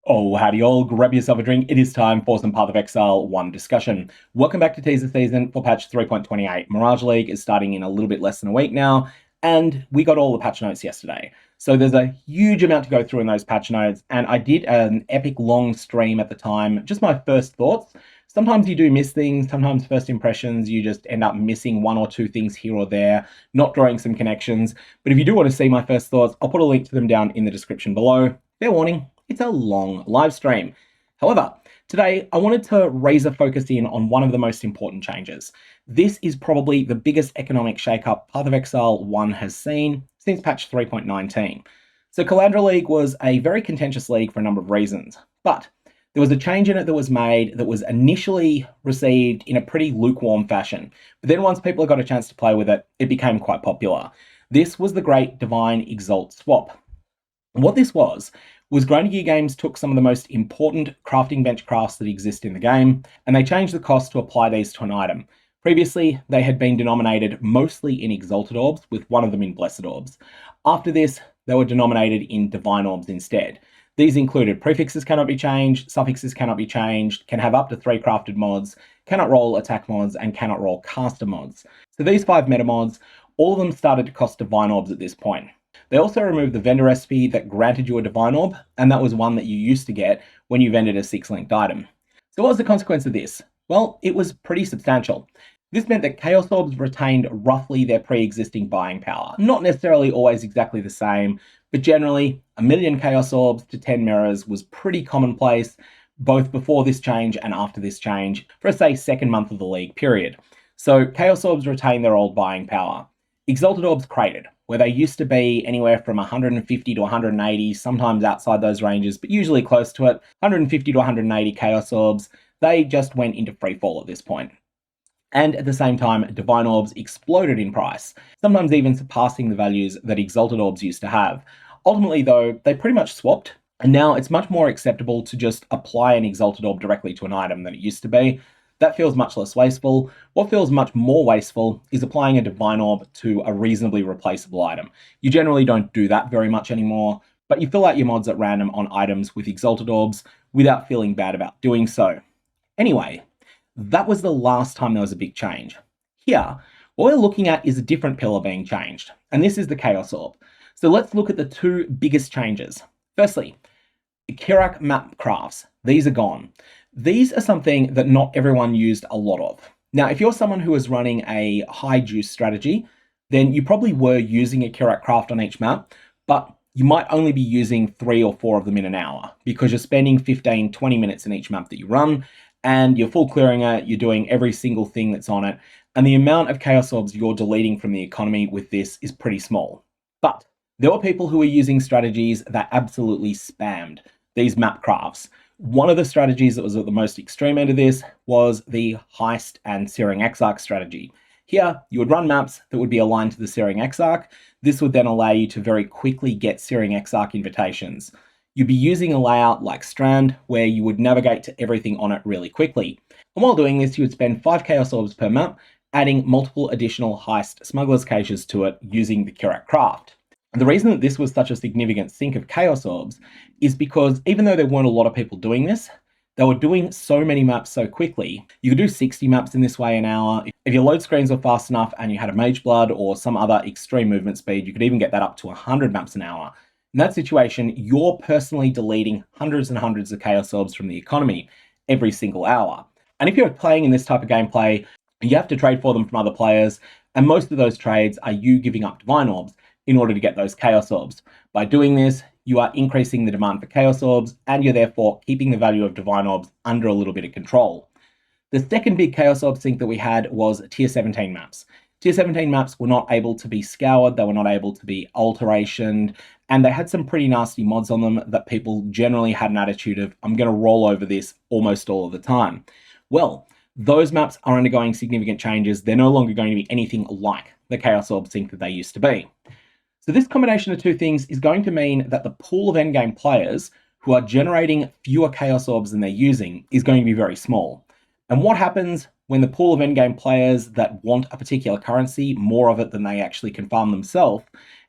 Oh, howdy all, grab yourself a drink. It is time for some Path of Exile 1 discussion. Welcome back to Teaser Season for patch 3.28. Mirage League is starting in a little bit less than a week now, and we got all the patch notes yesterday. So there's a huge amount to go through in those patch notes, and I did an epic long stream at the time, just my first thoughts. Sometimes you do miss things, sometimes first impressions, you just end up missing one or two things here or there, not drawing some connections. But if you do want to see my first thoughts, I'll put a link to them down in the description below. Fair warning, it's a long live stream. However, today I wanted to razor focus in on one of the most important changes. This is probably the biggest economic shakeup Path of Exile 1 has seen since patch 3.19. So Kalandra League was a very contentious league for a number of reasons, but there was a change in it that was made that was initially received in a pretty lukewarm fashion. But then once people got a chance to play with it, it became quite popular. This was the great divine-exalt swap. What this was Grind Gear Games took some of the most important crafting bench crafts that exist in the game, and they changed the cost to apply these to an item. Previously, they had been denominated mostly in Exalted Orbs, with one of them in Blessed Orbs. After this, they were denominated in Divine Orbs instead. These included prefixes cannot be changed, suffixes cannot be changed, can have up to 3 crafted mods, cannot roll attack mods, and cannot roll caster mods. So these 5 meta mods, all of them started to cost Divine Orbs at this point. They also removed the vendor recipe that granted you a Divine Orb, and that was one that you used to get when you vended a 6-linked item. So what was the consequence of this? Well, it was pretty substantial. This meant that Chaos Orbs retained roughly their pre-existing buying power. Not necessarily always exactly the same, but generally, 1 million Chaos Orbs to 10 mirrors was pretty commonplace, both before this change and after this change, for say second month of the league period. So Chaos Orbs retained their old buying power. Exalted Orbs cratered, where they used to be anywhere from 150 to 180, sometimes outside those ranges, but usually close to it, 150 to 180 Chaos Orbs, they just went into free fall at this point. And at the same time, Divine Orbs exploded in price, sometimes even surpassing the values that Exalted Orbs used to have. Ultimately though, they pretty much swapped, and now it's much more acceptable to just apply an Exalted Orb directly to an item than it used to be. That feels much less wasteful. What feels much more wasteful is applying a Divine Orb to a reasonably replaceable item. You generally don't do that very much anymore, but you fill out your mods at random on items with Exalted Orbs without feeling bad about doing so. Anyway, that was the last time there was a big change. Here, what we're looking at is a different pillar being changed, and this is the Chaos Orb. So let's look at the two biggest changes. Firstly, the Kirac map crafts. These are gone. These are something that not everyone used a lot of. Now, if you're someone who is running a high juice strategy, then you probably were using a Kirac craft on each map, but you might only be using 3 or 4 of them in an hour because you're spending 15, 20 minutes in each map that you run, and you're full clearing it, you're doing every single thing that's on it, and the amount of Chaos Orbs you're deleting from the economy with this is pretty small. But there were people who were using strategies that absolutely spammed these map crafts. One of the strategies that was at the most extreme end of this was the Heist and Searing Exarch strategy. Here, you would run maps that would be aligned to the Searing Exarch. This would then allow you to very quickly get Searing Exarch invitations. You'd be using a layout like Strand, where you would navigate to everything on it really quickly. And while doing this, you would spend 5 Chaos Orbs per map, adding multiple additional Heist Smuggler's Caches to it using the Kirac craft. And the reason that this was such a significant sink of Chaos Orbs is because even though there weren't a lot of people doing this, they were doing so many maps so quickly. You could do 60 maps in this way an hour. If your load screens were fast enough and you had a Mage Blood or some other extreme movement speed, you could even get that up to 100 maps an hour. In that situation, you're personally deleting hundreds and hundreds of Chaos Orbs from the economy every single hour. And if you're playing in this type of gameplay, you have to trade for them from other players, and most of those trades are you giving up Divine Orbs in order to get those Chaos Orbs. By doing this, you are increasing the demand for Chaos Orbs, and you're therefore keeping the value of Divine Orbs under a little bit of control. The second big Chaos Orb sink that we had was Tier 17 maps. Tier 17 maps were not able to be scoured, they were not able to be alterationed, and they had some pretty nasty mods on them that people generally had an attitude of, I'm going to roll over this almost all of the time. Well, those maps are undergoing significant changes. They're no longer going to be anything like the Chaos Orb sink that they used to be. So this combination of two things is going to mean that the pool of endgame players who are generating fewer Chaos Orbs than they're using is going to be very small. And what happens when the pool of endgame players that want a particular currency, more of it than they actually can farm themselves,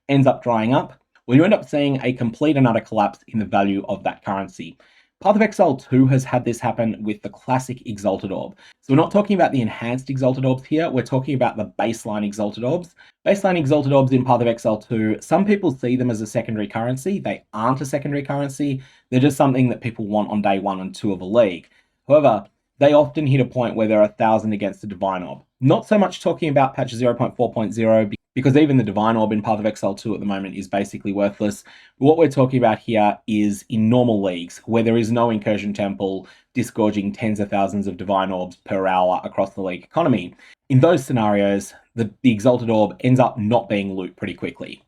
ends up drying up? Well, you end up seeing a complete and utter collapse in the value of that currency. Path of Exile 2 has had this happen with the classic Exalted Orb. So we're not talking about the enhanced Exalted Orbs here, we're talking about the baseline Exalted Orbs. Baseline Exalted Orbs in Path of Exile 2, some people see them as a secondary currency. They aren't a secondary currency, they're just something that people want on day 1 and 2 of a league. However, they often hit a point where they're 1,000 against the Divine Orb. Not so much talking about patch 0.4.0, because even the Divine Orb in Path of Exile 2 at the moment is basically worthless. What we're talking about here is in normal leagues, where there is no Incursion Temple disgorging tens of thousands of Divine Orbs per hour across the league economy. In those scenarios, the Exalted Orb ends up not being loot pretty quickly.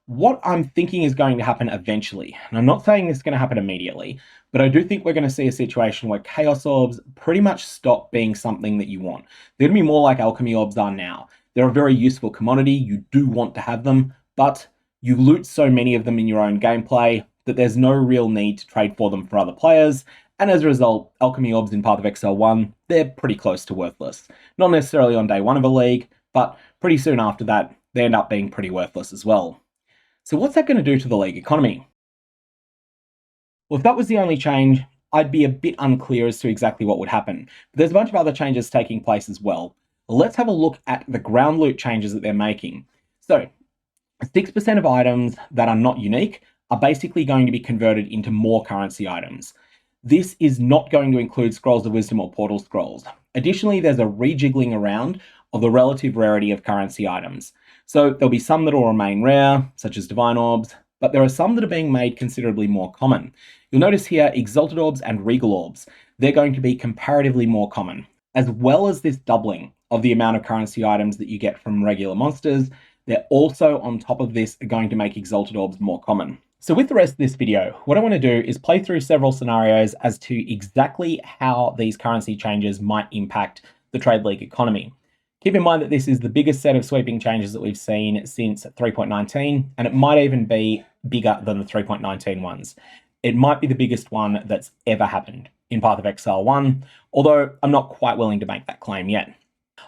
What I'm thinking is going to happen eventually, and I'm not saying this is going to happen immediately, but I do think we're going to see a situation where Chaos Orbs pretty much stop being something that you want. They're going to be more like Alchemy Orbs are now. They're a very useful commodity, you do want to have them, but you loot so many of them in your own gameplay that there's no real need to trade for them for other players, and as a result, Alchemy Orbs in Path of Exile 1, they're pretty close to worthless. Not necessarily on day 1 of a league, but pretty soon after that, they end up being pretty worthless as well. So what's that going to do to the league economy? Well, if that was the only change, I'd be a bit unclear as to exactly what would happen. But there's a bunch of other changes taking place as well. Let's have a look at the ground loot changes that they're making. So 6% of items that are not unique are basically going to be converted into more currency items. This is not going to include Scrolls of Wisdom or Portal Scrolls. Additionally, there's a rejiggling around of the relative rarity of currency items. So there'll be some that will remain rare, such as Divine Orbs, but there are some that are being made considerably more common. You'll notice here Exalted Orbs and Regal Orbs, they're going to be comparatively more common, as well as this doubling of the amount of currency items that you get from regular monsters. They're also, on top of this, going to make Exalted Orbs more common. So with the rest of this video, what I want to do is play through several scenarios as to exactly how these currency changes might impact the Trade League economy. Keep in mind that this is the biggest set of sweeping changes that we've seen since 3.19, and it might even be bigger than the 3.19 ones. It might be the biggest one that's ever happened in Path of Exile 1, although I'm not quite willing to make that claim yet.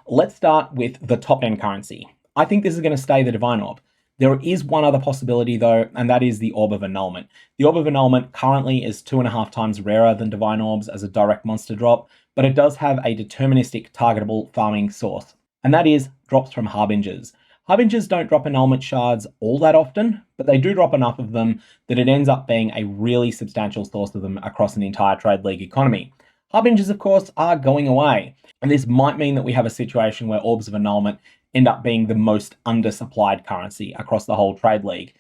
Let's start with the top end currency. I think this is going to stay the Divine Orb. There is one other possibility though, and that is the Orb of Annulment. The Orb of Annulment currently is 2.5 times rarer than Divine Orbs as a direct monster drop, but it does have a deterministic targetable farming source, and that is drops from Harbingers. Harbingers don't drop annulment shards all that often, but they do drop enough of them that it ends up being a really substantial source of them across an entire Trade League economy. Harbingers, of course, are going away, and this might mean that we have a situation where Orbs of Annulment end up being the most undersupplied currency across the whole Trade League.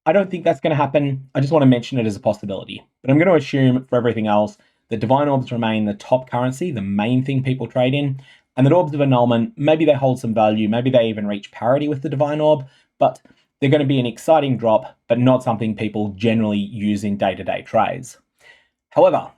I don't think that's going to happen. I just want to mention it as a possibility, but I'm going to assume for everything else that Divine Orbs remain the top currency, the main thing people trade in, and that Orbs of Annulment, maybe they hold some value, maybe they even reach parity with the Divine Orb, but they're going to be an exciting drop, but not something people generally use in day-to-day trades. However,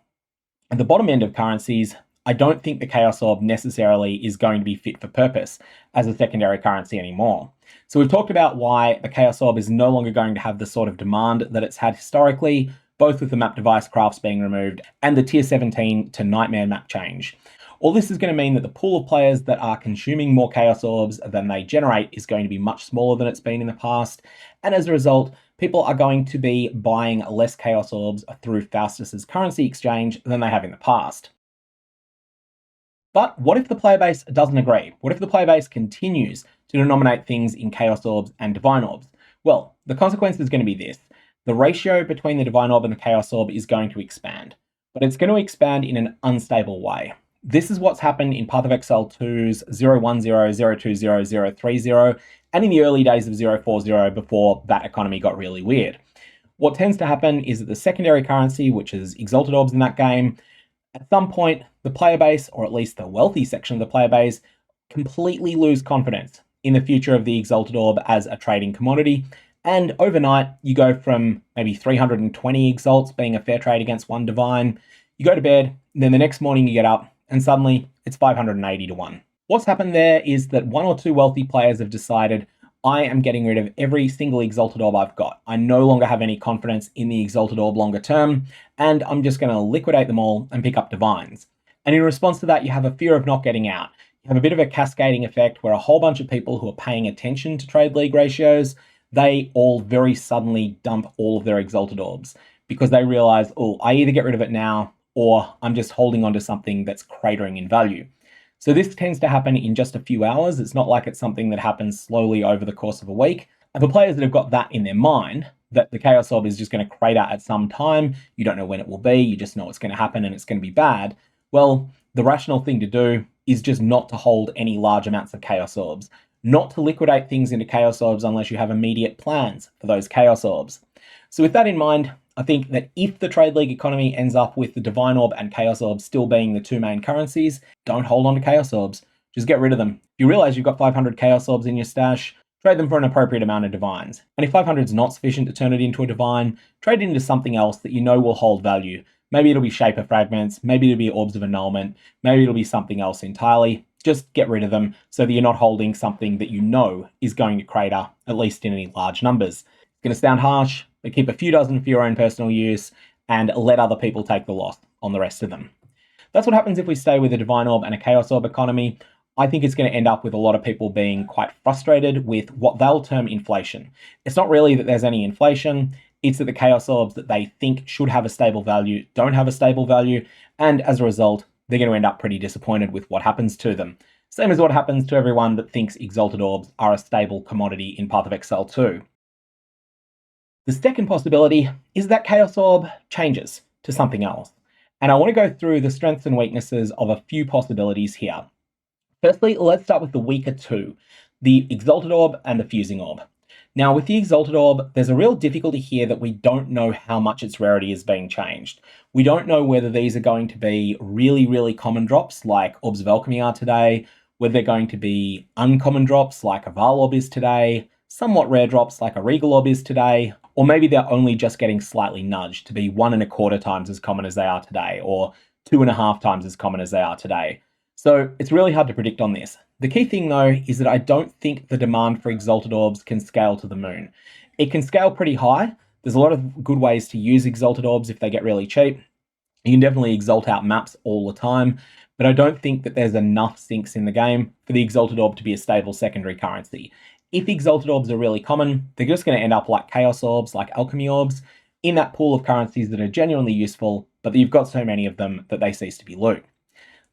at the bottom end of currencies, I don't think the Chaos Orb necessarily is going to be fit for purpose as a secondary currency anymore. So we've talked about why the Chaos Orb is no longer going to have the sort of demand that it's had historically, both with the map device crafts being removed and the tier 17 to Nightmare map change. All this is going to mean that the pool of players that are consuming more Chaos Orbs than they generate is going to be much smaller than it's been in the past, and as a result, people are going to be buying less Chaos Orbs through Faustus's currency exchange than they have in the past. But what if the player base doesn't agree? What if the player base continues to denominate things in Chaos Orbs and Divine Orbs? Well, the consequence is going to be this. The ratio between the Divine Orb and the Chaos Orb is going to expand, but it's going to expand in an unstable way. This is what's happened in Path of Exile 2's 010, 020, 030, and in the early days of 040 before that economy got really weird. What tends to happen is that the secondary currency, which is Exalted Orbs in that game, at some point, the player base, or at least the wealthy section of the player base, completely lose confidence in the future of the Exalted Orb as a trading commodity, and overnight, you go from maybe 320 Exalts being a fair trade against one Divine, you go to bed, and then the next morning you get up, and suddenly it's 580 to 1. What's happened there is that one or two wealthy players have decided, I am getting rid of every single Exalted Orb I've got. I no longer have any confidence in the Exalted Orb longer term, and I'm just going to liquidate them all and pick up Divines. And in response to that, you have a fear of not getting out. You have a bit of a cascading effect where a whole bunch of people who are paying attention to Trade League ratios, they all very suddenly dump all of their Exalted Orbs. because they realize, oh, I either get rid of it now or I'm just holding on to something that's cratering in value. So this tends to happen in just a few hours. It's not like it's something that happens slowly over the course of a week. And for players that have got that in their mind, that the Chaos Orb is just going to crater at some time, you don't know when it will be, you just know it's going to happen and it's going to be bad, well, the rational thing to do is just not to hold any large amounts of Chaos Orbs, not to liquidate things into Chaos Orbs unless you have immediate plans for those Chaos Orbs. So with that in mind, I think that if the Trade League economy ends up with the Divine Orb and Chaos Orb still being the two main currencies, don't hold on to Chaos Orbs. Just get rid of them. If you realize you've got 500 Chaos Orbs in your stash, trade them for an appropriate amount of Divines. And if 500 is not sufficient to turn it into a Divine, trade it into something else that you know will hold value. Maybe it'll be Shaper Fragments, maybe it'll be Orbs of Annulment, maybe it'll be something else entirely. Just get rid of them so that you're not holding something that you know is going to crater, at least in any large numbers. It's going to sound harsh, but keep a few dozen for your own personal use and let other people take the loss on the rest of them. That's what happens if we stay with a Divine Orb and a Chaos Orb economy. I think it's going to end up with a lot of people being quite frustrated with what they'll term inflation. It's not really that there's any inflation, it's that the Chaos Orbs that they think should have a stable value don't have a stable value, and as a result, they're going to end up pretty disappointed with what happens to them. Same as what happens to everyone that thinks Exalted Orbs are a stable commodity in Path of Exile 2. The second possibility is that Chaos Orb changes to something else. And I want to go through the strengths and weaknesses of a few possibilities here. Firstly, let's start with the weaker two, the Exalted Orb and the Fusing Orb. Now, with the Exalted Orb, there's a real difficulty here that we don't know how much its rarity is being changed. We don't know whether these are going to be really, really common drops like Orbs of Alchemy are today, whether they're going to be uncommon drops like a Val Orb is today, somewhat rare drops like a Regal Orb is today, or maybe they're only just getting slightly nudged to be 1.25 times as common as they are today, or 2.5 times as common as they are today. So it's really hard to predict on this. The key thing though is that I don't think the demand for Exalted Orbs can scale to the moon. It can scale pretty high. There's a lot of good ways to use Exalted Orbs if they get really cheap. You can definitely exalt out maps all the time, but I don't think that there's enough sinks in the game for the Exalted Orb to be a stable secondary currency. If Exalted Orbs are really common, they're just going to end up like Chaos Orbs, like Alchemy Orbs, in that pool of currencies that are genuinely useful, but that you've got so many of them that they cease to be loot.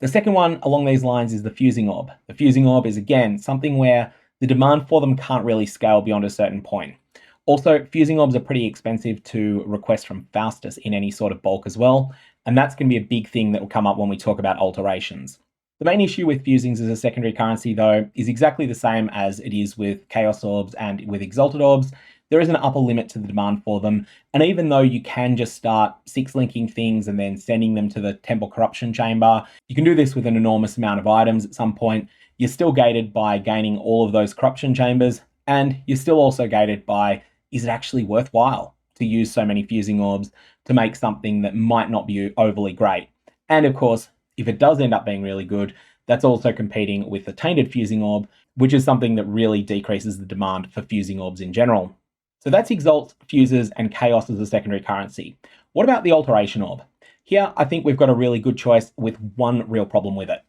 The second one along these lines is the Fusing Orb. The Fusing Orb is, again, something where the demand for them can't really scale beyond a certain point. Also, Fusing Orbs are pretty expensive to request from Faustus in any sort of bulk as well, and that's going to be a big thing that will come up when we talk about alterations. The main issue with Fusings as a secondary currency, though, is exactly the same as it is with Chaos Orbs and with Exalted Orbs. There is an upper limit to the demand for them, and even though you can just start 6-linking things and then sending them to the Temple Corruption Chamber, you can do this with an enormous amount of items at some point. You're still gated by gaining all of those Corruption Chambers, and you're still also gated by, is it actually worthwhile to use so many Fusing Orbs to make something that might not be overly great? And of course, if it does end up being really good, that's also competing with the Tainted Fusing Orb, which is something that really decreases the demand for Fusing Orbs in general. So that's Exalts, Fuses, and Chaos as a secondary currency. What about the Alteration Orb? Here, I think we've got a really good choice with one real problem with it.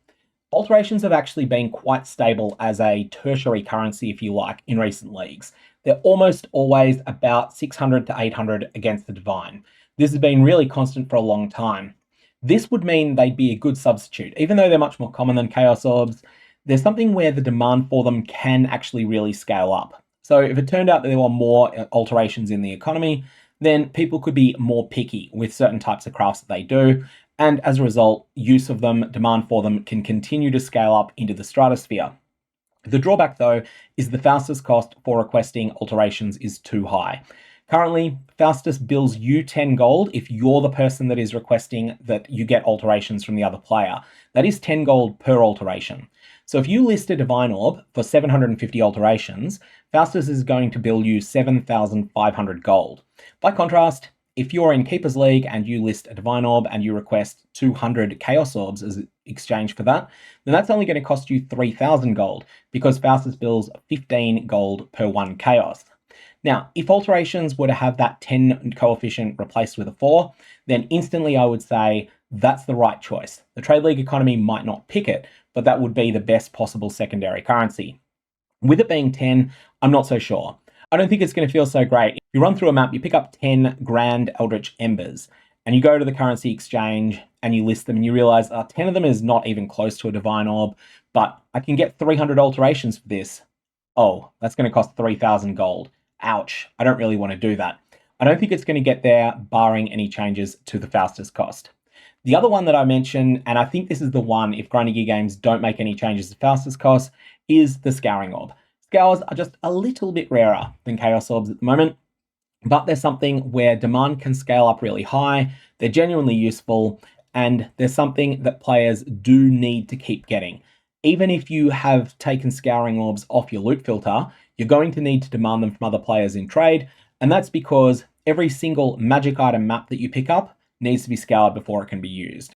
Alterations have actually been quite stable as a tertiary currency, if you like, in recent leagues. They're almost always about 600 to 800 against the Divine. This has been really constant for a long time. This would mean they'd be a good substitute. Even though they're much more common than Chaos Orbs, there's something where the demand for them can actually really scale up. So if it turned out that there were more alterations in the economy, then people could be more picky with certain types of crafts that they do, and as a result, use of them, demand for them can continue to scale up into the stratosphere. The drawback, though, is the Faustus cost for requesting alterations is too high. Currently, Faustus bills you 10 gold if you're the person that is requesting that you get alterations from the other player. That is 10 gold per alteration. So if you list a Divine Orb for 750 alterations, Faustus is going to bill you 7,500 gold. By contrast, if you're in Keeper's League and you list a Divine Orb and you request 200 Chaos Orbs as exchange for that, then that's only going to cost you 3,000 gold because Faustus bills 15 gold per 1 Chaos. Now, if alterations were to have that 10 coefficient replaced with a 4, then instantly I would say that's the right choice. The Trade League economy might not pick it, but that would be the best possible secondary currency. With it being 10, I'm not so sure. I don't think it's going to feel so great. If you run through a map, you pick up 10 Grand Eldritch Embers, and you go to the currency exchange and you list them, and you realize 10 of them is not even close to a Divine Orb, but I can get 300 alterations for this. Oh, that's going to cost 3,000 gold. Ouch, I don't really want to do that. I don't think it's going to get there, barring any changes to the Faustus Cost. The other one that I mentioned, and I think this is the one if Grinding Gear Games don't make any changes to Faustus Cost, is the Scouring Orb. Scours are just a little bit rarer than Chaos Orbs at the moment, but there's something where demand can scale up really high, they're genuinely useful, and there's something that players do need to keep getting. Even if you have taken Scouring Orbs off your loot filter, you're going to need to demand them from other players in trade, and that's because every single magic item map that you pick up needs to be scoured before it can be used.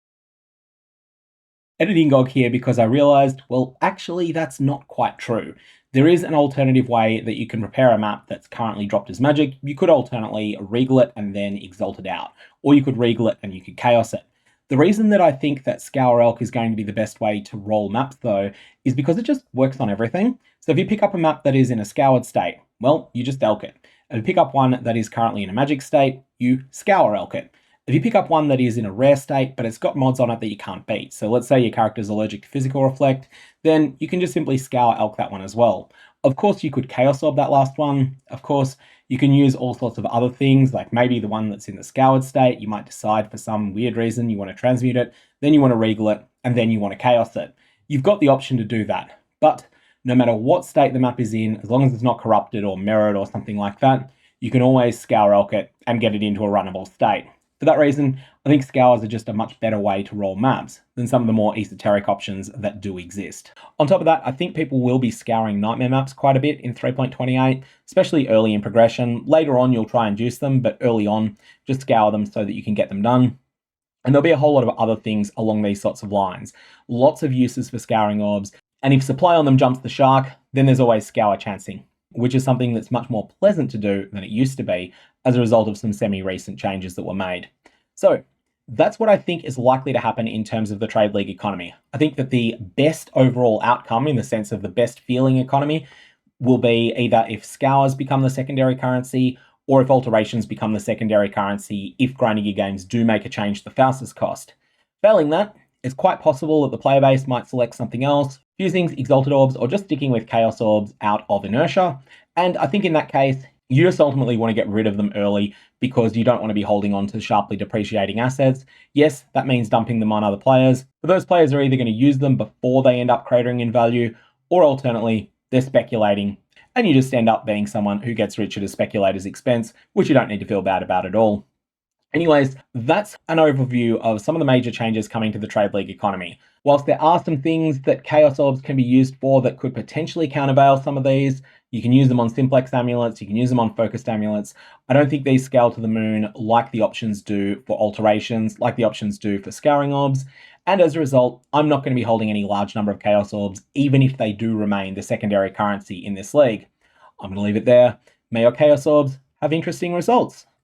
Editing GOG here because I realized, well, actually that's not quite true. There is an alternative way that you can prepare a map that's currently dropped as magic. You could alternately regal it and then exalt it out, or you could regal it and you could chaos it. The reason that I think that Scour Elk is going to be the best way to roll maps though, is because it just works on everything. So if you pick up a map that is in a scoured state, well, you just elk it. If you pick up one that is currently in a magic state, you scour elk it. If you pick up one that is in a rare state, but it's got mods on it that you can't beat, so let's say your character is allergic to physical reflect, then you can just simply scour elk that one as well. Of course, you could Chaos Orb that last one. Of course, you can use all sorts of other things, like maybe the one that's in the scoured state, you might decide for some weird reason you want to transmute it, then you want to regal it, and then you want to chaos it. You've got the option to do that, but no matter what state the map is in, as long as it's not corrupted or mirrored or something like that, you can always scour elk it and get it into a runnable state. For that reason, I think Scours are just a much better way to roll maps than some of the more esoteric options that do exist. On top of that, I think people will be scouring nightmare maps quite a bit in 3.28, especially early in progression. Later on, you'll try and juice them, but early on, just scour them so that you can get them done. And there'll be a whole lot of other things along these sorts of lines. Lots of uses for Scouring Orbs, and if supply on them jumps the shark, then there's always Scour chancing, which is something that's much more pleasant to do than it used to be as a result of some semi-recent changes that were made. So that's what I think is likely to happen in terms of the Trade League economy. I think that the best overall outcome, in the sense of the best feeling economy, will be either if Scours become the secondary currency, or if Alterations become the secondary currency if Grinding Gear Games do make a change to the Faustus Cost. Failing that, it's quite possible that the player base might select something else, Fusings, Exalted Orbs, or just sticking with Chaos Orbs out of inertia. And I think in that case, you just ultimately want to get rid of them early because you don't want to be holding on to sharply depreciating assets. Yes, that means dumping them on other players, but those players are either going to use them before they end up cratering in value, or alternately, they're speculating, and you just end up being someone who gets rich at a speculator's expense, which you don't need to feel bad about at all. Anyways, that's an overview of some of the major changes coming to the Trade League economy. Whilst there are some things that Chaos Orbs can be used for that could potentially countervail some of these, you can use them on Simplex Amulets, you can use them on Focused Amulets. I don't think these scale to the moon like the options do for Alterations, like the options do for Scouring Orbs, and as a result, I'm not going to be holding any large number of Chaos Orbs, even if they do remain the secondary currency in this league. I'm going to leave it there. May your Chaos Orbs have interesting results.